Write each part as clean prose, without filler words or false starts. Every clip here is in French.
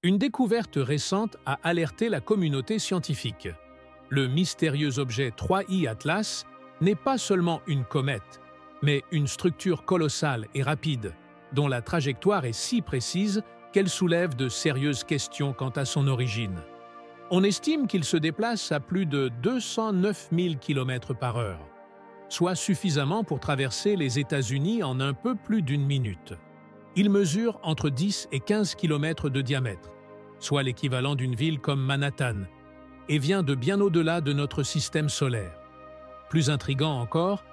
Une découverte récente a alerté la communauté scientifique. Le mystérieux objet 3I Atlas n'est pas seulement une comète, mais une structure colossale et rapide, dont la trajectoire est si précise qu'elle soulève de sérieuses questions quant à son origine. On estime qu'il se déplace à plus de 209 000 km/h, soit suffisamment pour traverser les États-Unis en un peu plus d'une minute. Il mesure entre 10 et 15 km de diamètre, soit l'équivalent d'une ville comme Manhattan, et vient de bien au-delà de notre système solaire. Plus intriguant encore,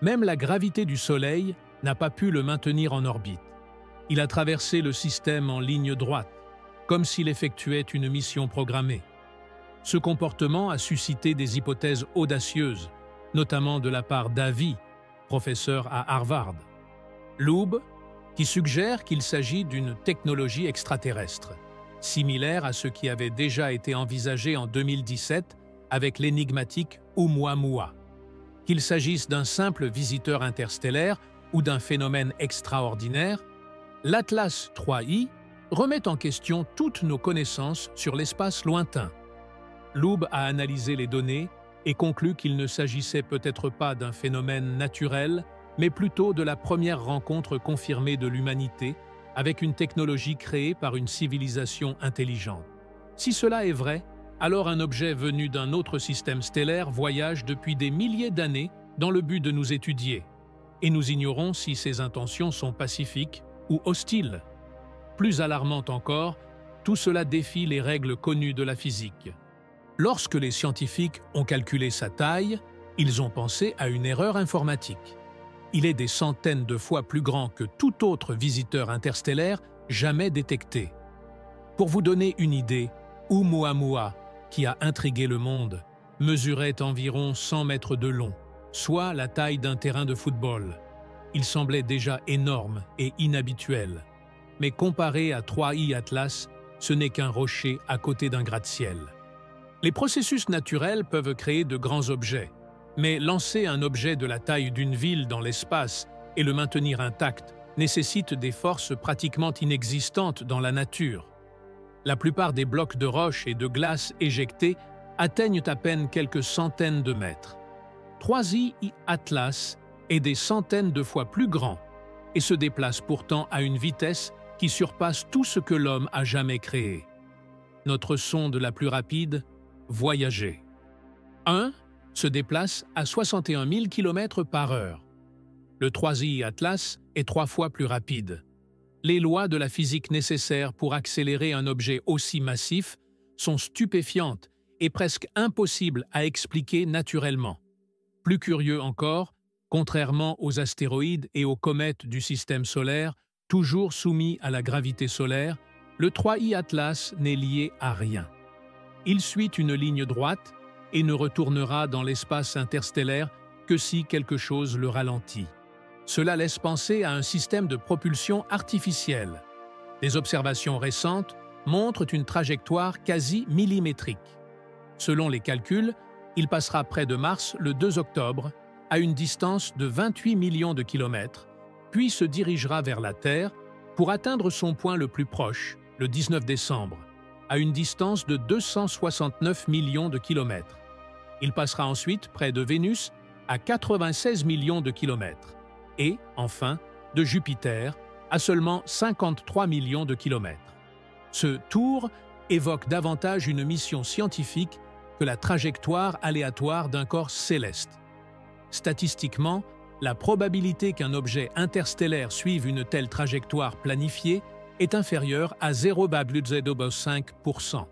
même la gravité du Soleil n'a pas pu le maintenir en orbite. Il a traversé le système en ligne droite, comme s'il effectuait une mission programmée. Ce comportement a suscité des hypothèses audacieuses, notamment de la part d'Avi, professeur à Harvard. Loeb, qui suggère qu'il s'agit d'une technologie extraterrestre, similaire à ce qui avait déjà été envisagé en 2017 avec l'énigmatique Oumuamua. Qu'il s'agisse d'un simple visiteur interstellaire ou d'un phénomène extraordinaire, l'Atlas 3I remet en question toutes nos connaissances sur l'espace lointain. Loeb a analysé les données et conclut qu'il ne s'agissait peut-être pas d'un phénomène naturel, mais plutôt de la première rencontre confirmée de l'humanité avec une technologie créée par une civilisation intelligente. Si cela est vrai, alors un objet venu d'un autre système stellaire voyage depuis des milliers d'années dans le but de nous étudier, et nous ignorons si ses intentions sont pacifiques ou hostiles. Plus alarmant encore, tout cela défie les règles connues de la physique. Lorsque les scientifiques ont calculé sa taille, ils ont pensé à une erreur informatique. Il est des centaines de fois plus grand que tout autre visiteur interstellaire jamais détecté. Pour vous donner une idée, Oumuamua, qui a intrigué le monde, mesurait environ 100 mètres de long, soit la taille d'un terrain de football. Il semblait déjà énorme et inhabituel. Mais comparé à 3I Atlas, ce n'est qu'un rocher à côté d'un gratte-ciel. Les processus naturels peuvent créer de grands objets, mais lancer un objet de la taille d'une ville dans l'espace et le maintenir intact nécessite des forces pratiquement inexistantes dans la nature. La plupart des blocs de roche et de glace éjectés atteignent à peine quelques centaines de mètres. 3I Atlas est des centaines de fois plus grand et se déplace pourtant à une vitesse qui surpasse tout ce que l'homme a jamais créé. Notre sonde la plus rapide, Voyager. 1 se déplace à 61 000 km/h. Le 3I Atlas est 3 fois plus rapide. Les lois de la physique nécessaires pour accélérer un objet aussi massif sont stupéfiantes et presque impossibles à expliquer naturellement. Plus curieux encore, contrairement aux astéroïdes et aux comètes du système solaire, toujours soumis à la gravité solaire, le 3I Atlas n'est lié à rien. Il suit une ligne droite et ne retournera dans l'espace interstellaire que si quelque chose le ralentit. Cela laisse penser à un système de propulsion artificielle. Des observations récentes montrent une trajectoire quasi millimétrique. Selon les calculs, il passera près de Mars le 2 octobre, à une distance de 28 millions de kilomètres, puis se dirigera vers la Terre pour atteindre son point le plus proche, le 19 décembre, à une distance de 269 millions de kilomètres. Il passera ensuite près de Vénus à 96 millions de kilomètres et, enfin, de Jupiter à seulement 53 millions de kilomètres. Ce tour évoque davantage une mission scientifique que la trajectoire aléatoire d'un corps céleste. Statistiquement, la probabilité qu'un objet interstellaire suive une telle trajectoire planifiée est inférieure à 0,05%.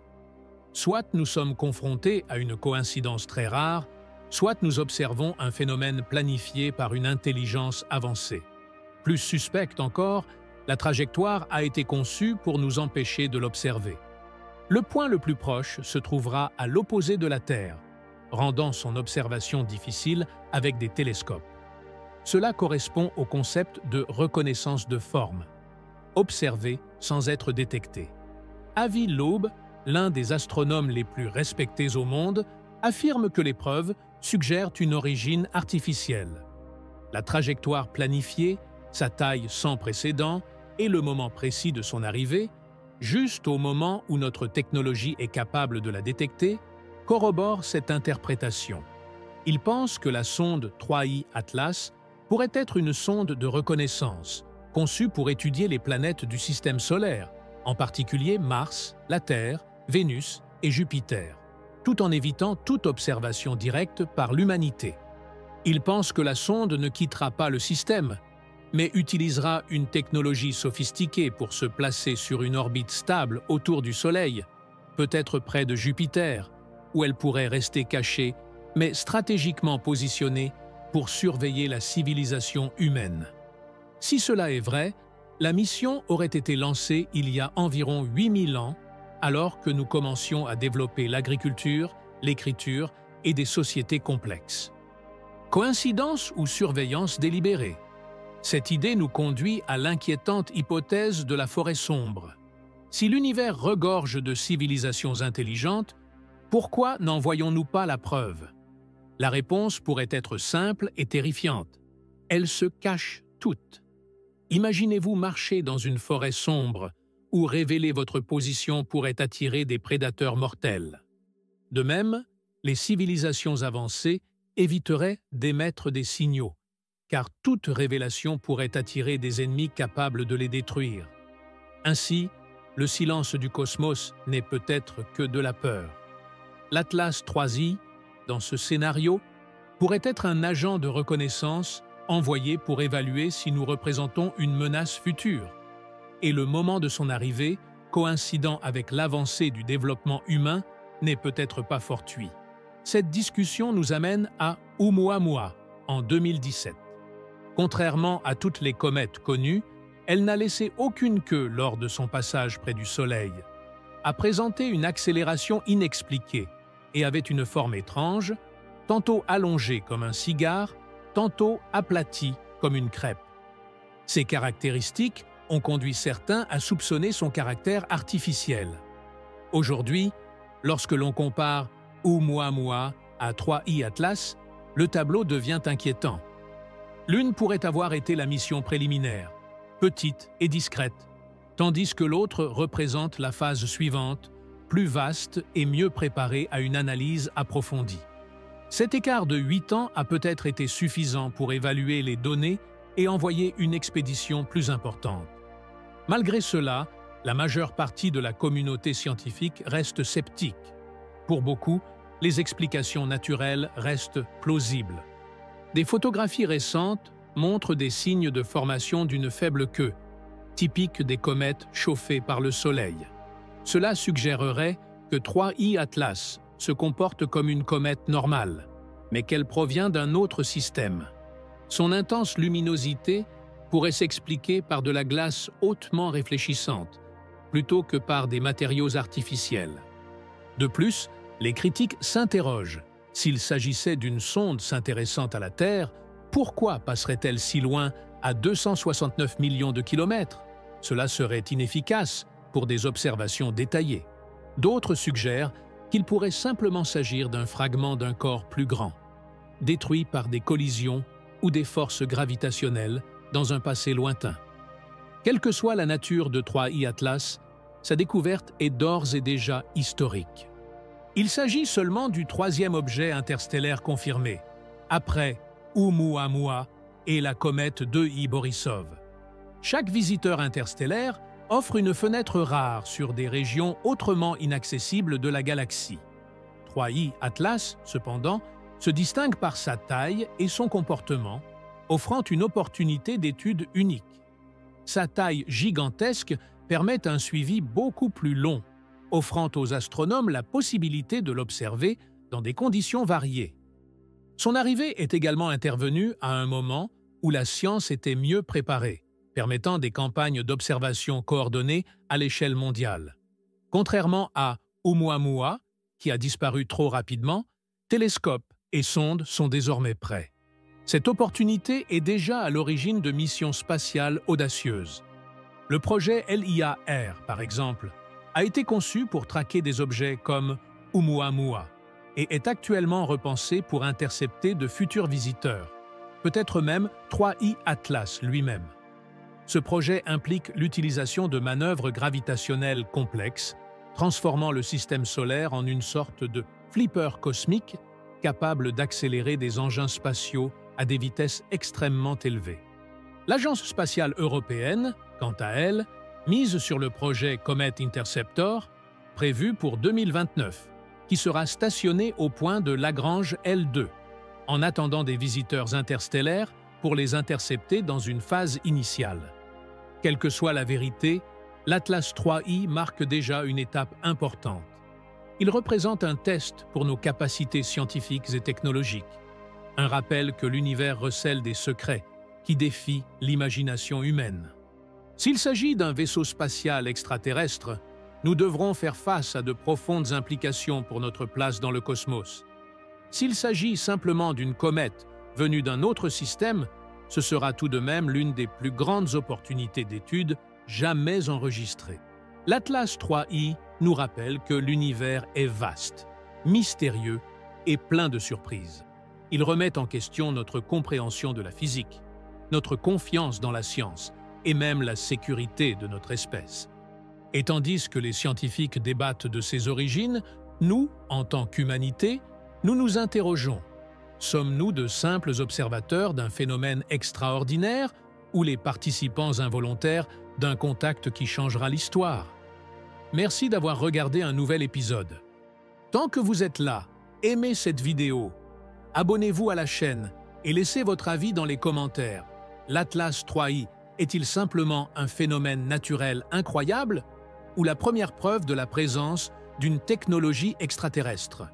Soit nous sommes confrontés à une coïncidence très rare, soit nous observons un phénomène planifié par une intelligence avancée. Plus suspecte encore, la trajectoire a été conçue pour nous empêcher de l'observer. Le point le plus proche se trouvera à l'opposé de la Terre, rendant son observation difficile avec des télescopes. Cela correspond au concept de reconnaissance de forme. Observer sans être détecté. Avi Loeb, l'un des astronomes les plus respectés au monde, affirme que les preuves suggèrent une origine artificielle. La trajectoire planifiée, sa taille sans précédent et le moment précis de son arrivée juste au moment où notre technologie est capable de la détecter, corrobore cette interprétation. Il pense que la sonde 3I Atlas pourrait être une sonde de reconnaissance, conçue pour étudier les planètes du système solaire, en particulier Mars, la Terre, Vénus et Jupiter, tout en évitant toute observation directe par l'humanité. Il pense que la sonde ne quittera pas le système, mais utilisera une technologie sophistiquée pour se placer sur une orbite stable autour du Soleil, peut-être près de Jupiter, où elle pourrait rester cachée, mais stratégiquement positionnée pour surveiller la civilisation humaine. Si cela est vrai, la mission aurait été lancée il y a environ 8000 ans, alors que nous commencions à développer l'agriculture, l'écriture et des sociétés complexes. Coïncidence ou surveillance délibérée? Cette idée nous conduit à l'inquiétante hypothèse de la forêt sombre. Si l'univers regorge de civilisations intelligentes, pourquoi n'en voyons-nous pas la preuve? La réponse pourrait être simple et terrifiante. Elles se cachent toutes. Imaginez-vous marcher dans une forêt sombre où révéler votre position pourrait attirer des prédateurs mortels. De même, les civilisations avancées éviteraient d'émettre des signaux, car toute révélation pourrait attirer des ennemis capables de les détruire. Ainsi, le silence du cosmos n'est peut-être que de la peur. L'Atlas 3I, dans ce scénario, pourrait être un agent de reconnaissance envoyé pour évaluer si nous représentons une menace future. Et le moment de son arrivée, coïncidant avec l'avancée du développement humain, n'est peut-être pas fortuit. Cette discussion nous amène à Oumuamua, en 2017. Contrairement à toutes les comètes connues, elle n'a laissé aucune queue lors de son passage près du Soleil, a présenté une accélération inexpliquée et avait une forme étrange, tantôt allongée comme un cigare, tantôt aplatie comme une crêpe. Ces caractéristiques ont conduit certains à soupçonner son caractère artificiel. Aujourd'hui, lorsque l'on compare Oumuamua à 3I Atlas, le tableau devient inquiétant. L'une pourrait avoir été la mission préliminaire, petite et discrète, tandis que l'autre représente la phase suivante, plus vaste et mieux préparée à une analyse approfondie. Cet écart de 8 ans a peut-être été suffisant pour évaluer les données et envoyer une expédition plus importante. Malgré cela, la majeure partie de la communauté scientifique reste sceptique. Pour beaucoup, les explications naturelles restent plausibles. Des photographies récentes montrent des signes de formation d'une faible queue, typique des comètes chauffées par le Soleil. Cela suggérerait que 3I Atlas se comporte comme une comète normale, mais qu'elle provient d'un autre système. Son intense luminosité pourrait s'expliquer par de la glace hautement réfléchissante, plutôt que par des matériaux artificiels. De plus, les critiques s'interrogent. S'il s'agissait d'une sonde s'intéressant à la Terre, pourquoi passerait-elle si loin à 269 millions de kilomètres? Cela serait inefficace pour des observations détaillées. D'autres suggèrent qu'il pourrait simplement s'agir d'un fragment d'un corps plus grand, détruit par des collisions ou des forces gravitationnelles dans un passé lointain. Quelle que soit la nature de 3I Atlas, sa découverte est d'ores et déjà historique. Il s'agit seulement du troisième objet interstellaire confirmé, après Oumuamua et la comète 2I Borisov. Chaque visiteur interstellaire offre une fenêtre rare sur des régions autrement inaccessibles de la galaxie. 3I Atlas, cependant, se distingue par sa taille et son comportement, offrant une opportunité d'étude unique. Sa taille gigantesque permet un suivi beaucoup plus long, offrant aux astronomes la possibilité de l'observer dans des conditions variées. Son arrivée est également intervenue à un moment où la science était mieux préparée, permettant des campagnes d'observation coordonnées à l'échelle mondiale. Contrairement à Oumuamua, qui a disparu trop rapidement, télescopes et sondes sont désormais prêts. Cette opportunité est déjà à l'origine de missions spatiales audacieuses. Le projet LIA-R, par exemple, a été conçu pour traquer des objets comme Oumuamua et est actuellement repensé pour intercepter de futurs visiteurs, peut-être même 3I Atlas lui-même. Ce projet implique l'utilisation de manœuvres gravitationnelles complexes, transformant le système solaire en une sorte de flipper cosmique capable d'accélérer des engins spatiaux à des vitesses extrêmement élevées. L'Agence spatiale européenne, quant à elle, mise sur le projet Comet Interceptor, prévu pour 2029, qui sera stationné au point de Lagrange L2, en attendant des visiteurs interstellaires pour les intercepter dans une phase initiale. Quelle que soit la vérité, l'Atlas 3I marque déjà une étape importante. Il représente un test pour nos capacités scientifiques et technologiques, un rappel que l'univers recèle des secrets qui défient l'imagination humaine. S'il s'agit d'un vaisseau spatial extraterrestre, nous devrons faire face à de profondes implications pour notre place dans le cosmos. S'il s'agit simplement d'une comète venue d'un autre système, ce sera tout de même l'une des plus grandes opportunités d'études jamais enregistrées. L'Atlas 3I nous rappelle que l'univers est vaste, mystérieux et plein de surprises. Il remet en question notre compréhension de la physique, notre confiance dans la science et même la sécurité de notre espèce. Et tandis que les scientifiques débattent de ses origines, nous, en tant qu'humanité, nous nous interrogeons. Sommes-nous de simples observateurs d'un phénomène extraordinaire ou les participants involontaires d'un contact qui changera l'histoire? Merci d'avoir regardé un nouvel épisode. Tant que vous êtes là, aimez cette vidéo, abonnez-vous à la chaîne et laissez votre avis dans les commentaires. L'Atlas 3I est-il simplement un phénomène naturel incroyable ou la première preuve de la présence d'une technologie extraterrestre?